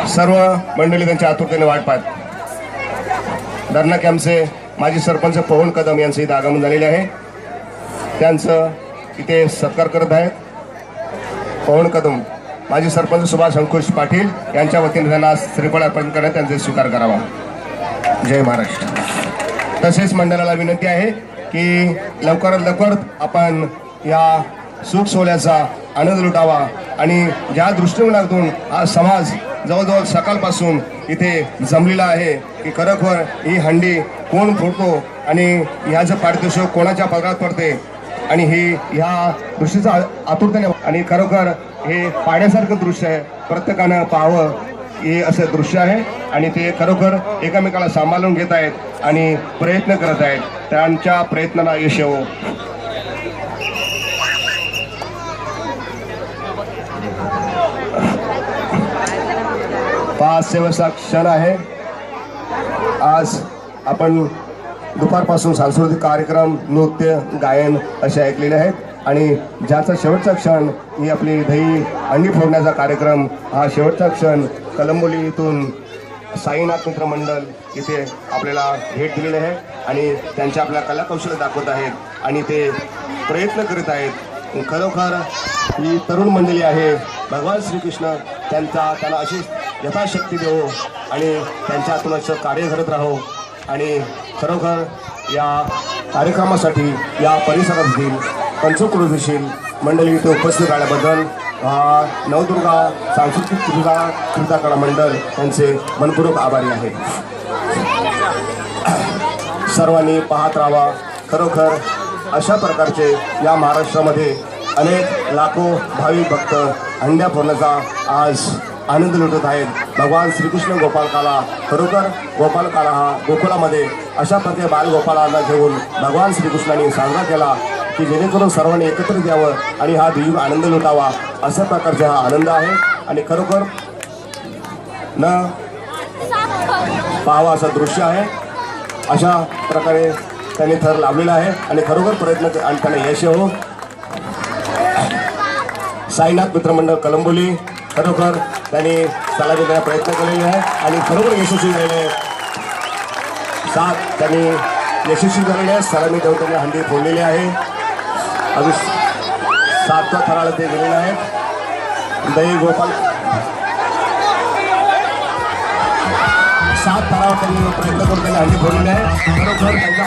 सर्व मंडळी त्यांच्या आतुरतेने वाट पाहत धरणा कॅम्पचे माजी सरपंच पवन कदम यांचं इथं आगमन झालेले आहे। त्यांचं इथे सत्कार करत आहेत पवन कदम माजी सरपंच सुभाष अंकुश पाटील यांच्या वतीने त्यांना श्रीफळ अर्पण करण्यात त्यांचे स्वीकार करावा। जय महाराष्ट्र। तसेच मंडळाला विनंती आहे की लवकरात लवकर आपण या सुख सोहळ्याचा आनंद लुटावा आणि ज्या दृष्टिकोनातून हा समाज जवळजवळ सकाळपासून इथे जमलेला आहे की खरोखर ही हंडी कोण फोडतो आणि ह्याचं पारितोषिक कोणाच्या पदरात पडते आणि ही ह्या दृष्टीचा आतुरतेने आणि खरोखर हे पाहण्यासारखं दृश्य आहे। प्रत्येकानं पाहावं हे असं दृश्य आहे आणि ते खरोखर एकमेकाला सांभाळून घेत आहेत आणि प्रयत्न करत आहेत। त्यांच्या प्रयत्नांना यश येवो। पाच शेवटचा क्षण आहे। आज आपण दुपारपासून सांस्कृतिक कार्यक्रम नृत्य गायन असे ऐकलेले आहेत आणि ज्याचा शेवटचा क्षण ही आपली दही अंडी फोडण्याचा कार्यक्रम हा शेवटचा क्षण कलंबोली इथून साईनाथ मित्र मंडळ इथे आपल्याला भेट दिलेली आहे आणि त्यांच्या आपल्या कलाकौशल्य दाखवत आहेत आणि ते प्रयत्न करीत आहेत। खरोखर ही तरुण मंडळी आहे। भगवान श्रीकृष्ण त्यांना अशी यथाशक्ती देवो आणि त्यांच्या हातून असं कार्य करत राहो आणि खरोखर या कार्यक्रमासाठी या परिसरातील पंचक्रोशील मंडळी इथे उपस्थित राहण्याबद्दल नवदुर्गा सांस्कृतिक क्रीडा कला मंडळ यांचे मनपूर्वक आभारी आहे। सर्वांनी पाहत राहावा। खरोखर अशा प्रकारचे या महाराष्ट्रामध्ये अनेक लाखो भाविक भक्त हंड्या फोडण्याचा आज आनंद लुटत आहेत। भगवान श्रीकृष्ण गोपालकाला खरोखर गोपालकाला हा गोकुळामध्ये अशा प्रकारे बालगोपाळांना घेऊन भगवान श्रीकृष्णाने साजरा केला की जेणेकरून सर्वांनी एकत्रित यावं आणि हा दिव्य आनंद लुटावा अशा प्रकारचा हा आनंद आहे आणि खरोखर न पाहावा असं दृश्य आहे। अशा प्रकारे त्यांनी थर लावलेला आहे आणि खरोखर प्रयत्न आणि त्यांना यश हो। साईनाथ मित्रमंडळ कलंबोली खरोखर त्यांनी सलामी देण्याचा प्रयत्न केलेला आहे आणि खरोखर यशस्वी झालेले सात त्यांनी यशस्वी झालेले आहे। सलामी देऊन त्यांनी हंडी फोडलेली आहे। अजून 7व्या थराला ते गेलेले आहेत। दही गोपाल 7 थरावर त्यांनी प्रयत्न करून त्यांनी हंडी फोडलेली आहे। खरोखर त्यांच्या